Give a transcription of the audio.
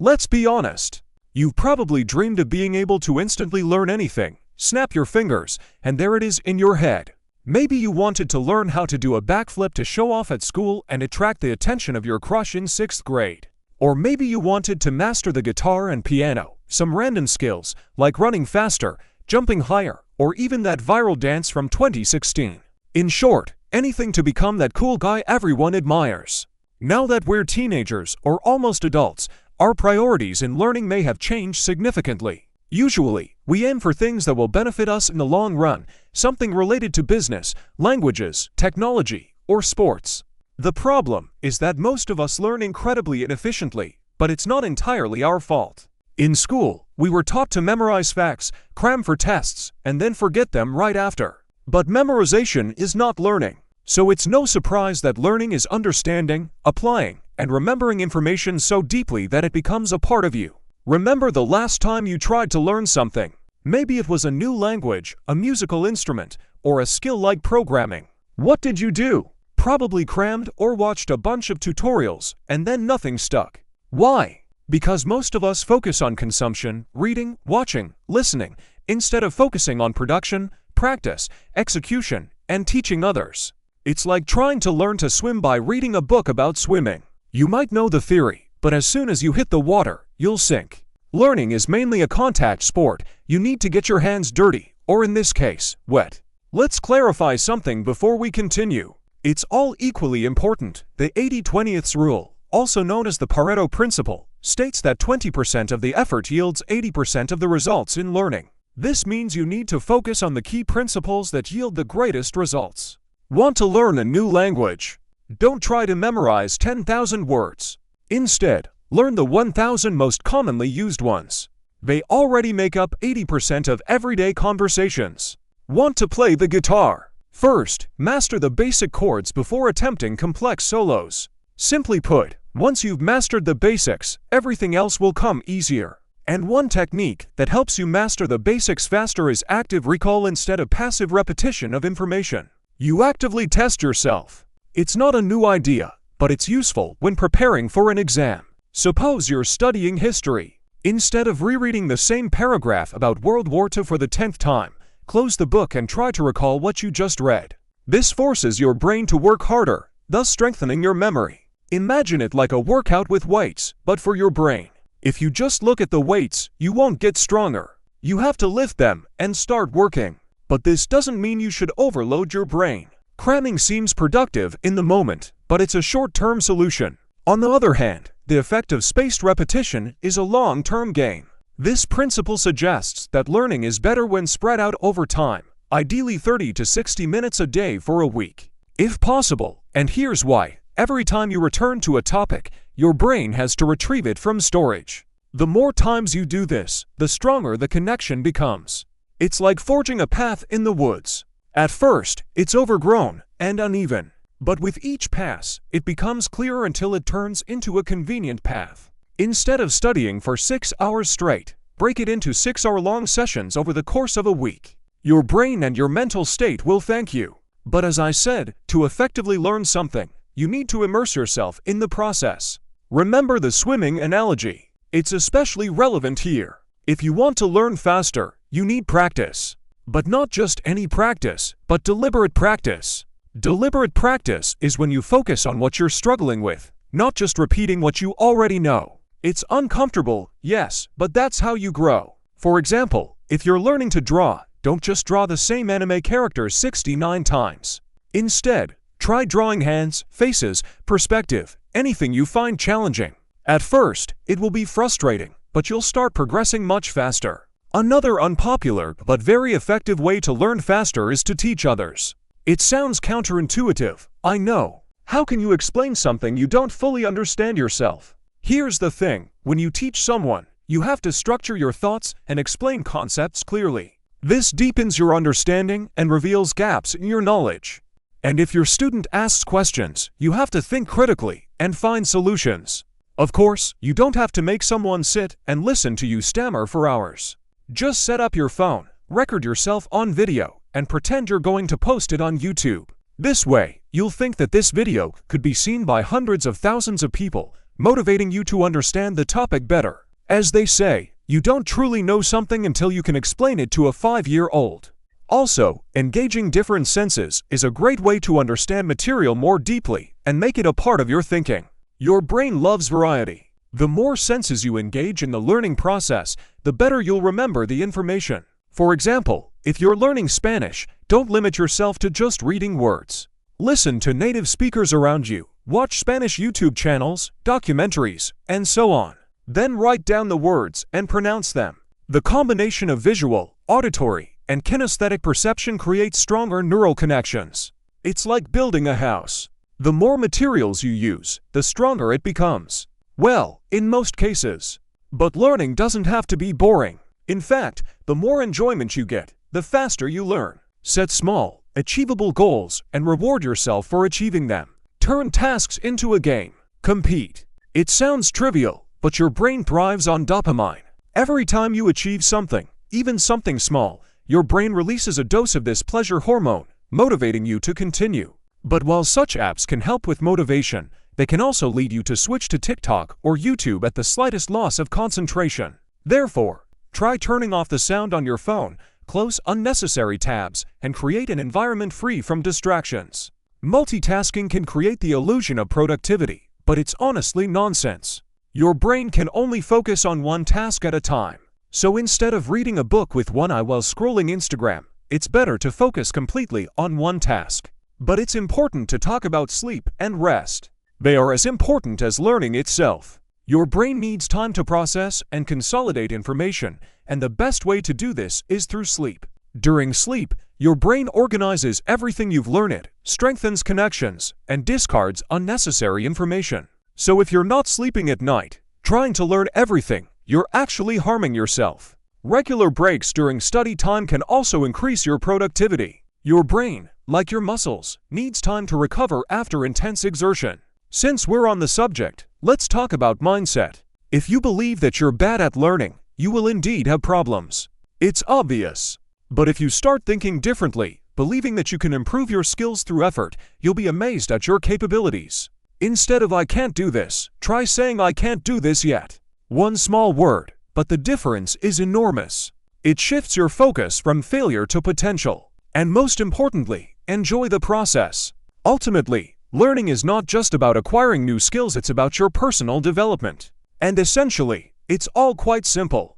Let's be honest. You've probably dreamed of being able to instantly learn anything, snap your fingers, and there it is in your head. Maybe you wanted to learn how to do a backflip to show off at school and attract the attention of your crush in 6th grade. Or maybe you wanted to master the guitar and piano, some random skills like running faster, jumping higher, or even that viral dance from 2016. In short, anything to become that cool guy everyone admires. Now that we're teenagers or almost adults, our priorities in learning may have changed significantly. Usually, we aim for things that will benefit us in the long run, something related to business, languages, technology, or sports. The problem is that most of us learn incredibly inefficiently, but it's not entirely our fault. In school, we were taught to memorize facts, cram for tests, and then forget them right after. But memorization is not learning. So it's no surprise that learning is understanding, applying, and remembering information so deeply that it becomes a part of you. Remember the last time you tried to learn something. Maybe it was a new language, a musical instrument, or a skill like programming. What did you do? Probably crammed or watched a bunch of tutorials, and then nothing stuck. Why? Because most of us focus on consumption, reading, watching, listening, instead of focusing on production, practice, execution, and teaching others. It's like trying to learn to swim by reading a book about swimming. You might know the theory, but as soon as you hit the water, you'll sink. Learning is mainly a contact sport. You need to get your hands dirty, or in this case, wet. Let's clarify something before we continue. It's all equally important. The 80-20th rule, also known as the Pareto principle, states that 20% of the effort yields 80% of the results in learning. This means you need to focus on the key principles that yield the greatest results. Want to learn a new language? Don't try to memorize 10,000 words. Instead, learn the 1,000 most commonly used ones. They already make up 80% of everyday conversations. Want to play the guitar? First, master the basic chords before attempting complex solos. Simply put, once you've mastered the basics, everything else will come easier. And one technique that helps you master the basics faster is active recall instead of passive repetition of information. You actively test yourself. It's not a new idea, but it's useful when preparing for an exam. Suppose you're studying history. Instead of rereading the same paragraph about World War II for the 10th time, close the book and try to recall what you just read. This forces your brain to work harder, thus strengthening your memory. Imagine it like a workout with weights, but for your brain. If you just look at the weights, you won't get stronger. You have to lift them and start working. But this doesn't mean you should overload your brain. Cramming seems productive in the moment, but it's a short-term solution. On the other hand, the effect of spaced repetition is a long-term gain. This principle suggests that learning is better when spread out over time, ideally 30 to 60 minutes a day for a week. If possible, and here's why, every time you return to a topic, your brain has to retrieve it from storage. The more times you do this, the stronger the connection becomes. It's like forging a path in the woods. At first, it's overgrown and uneven, but with each pass, it becomes clearer until it turns into a convenient path. Instead of studying for 6 hours straight, break it into 6-hour-long sessions over the course of a week. Your brain and your mental state will thank you. But as I said, to effectively learn something, you need to immerse yourself in the process. Remember the swimming analogy. It's especially relevant here. If you want to learn faster, you need practice. But not just any practice, but deliberate practice. Deliberate practice is when you focus on what you're struggling with, not just repeating what you already know. It's uncomfortable, yes, but that's how you grow. For example, if you're learning to draw, don't just draw the same anime characters 69 times. Instead, try drawing hands, faces, perspective, anything you find challenging. At first, it will be frustrating, but you'll start progressing much faster. Another unpopular but very effective way to learn faster is to teach others. It sounds counterintuitive, I know. How can you explain something you don't fully understand yourself? Here's the thing, when you teach someone, you have to structure your thoughts and explain concepts clearly. This deepens your understanding and reveals gaps in your knowledge. And if your student asks questions, you have to think critically and find solutions. Of course, you don't have to make someone sit and listen to you stammer for hours. Just set up your phone, record yourself on video, and pretend you're going to post it on YouTube. This way, you'll think that this video could be seen by hundreds of thousands of people, motivating you to understand the topic better. As they say, you don't truly know something until you can explain it to a 5-year-old. Also, engaging different senses is a great way to understand material more deeply and make it a part of your thinking. Your brain loves variety. The more senses you engage in the learning process, the better you'll remember the information. For example, if you're learning Spanish, don't limit yourself to just reading words. Listen to native speakers around you, watch Spanish YouTube channels, documentaries, and so on. Then write down the words and pronounce them. The combination of visual, auditory, and kinesthetic perception creates stronger neural connections. It's like building a house. The more materials you use, the stronger it becomes. Well, in most cases. But learning doesn't have to be boring. In fact, the more enjoyment you get, the faster you learn. Set small, achievable goals and reward yourself for achieving them. Turn tasks into a game. Compete. It sounds trivial, but your brain thrives on dopamine. Every time you achieve something, even something small, your brain releases a dose of this pleasure hormone, motivating you to continue. But while such apps can help with motivation, they can also lead you to switch to TikTok or YouTube at the slightest loss of concentration. Therefore, try turning off the sound on your phone, close unnecessary tabs, and create an environment free from distractions. Multitasking can create the illusion of productivity, but it's honestly nonsense. Your brain can only focus on one task at a time. So instead of reading a book with one eye while scrolling Instagram, it's better to focus completely on one task. But it's important to talk about sleep and rest. They are as important as learning itself. Your brain needs time to process and consolidate information, and the best way to do this is through sleep. During sleep, your brain organizes everything you've learned, strengthens connections, and discards unnecessary information. So if you're not sleeping at night, trying to learn everything, you're actually harming yourself. Regular breaks during study time can also increase your productivity. Your brain, like your muscles, needs time to recover after intense exertion. Since we're on the subject, let's talk about mindset. If you believe that you're bad at learning, you will indeed have problems. It's obvious. But if you start thinking differently, believing that you can improve your skills through effort, you'll be amazed at your capabilities. Instead of "I can't do this," try saying "I can't do this yet." One small word, but the difference is enormous. It shifts your focus from failure to potential. And most importantly, enjoy the process. Ultimately, learning is not just about acquiring new skills, it's about your personal development. And essentially, it's all quite simple.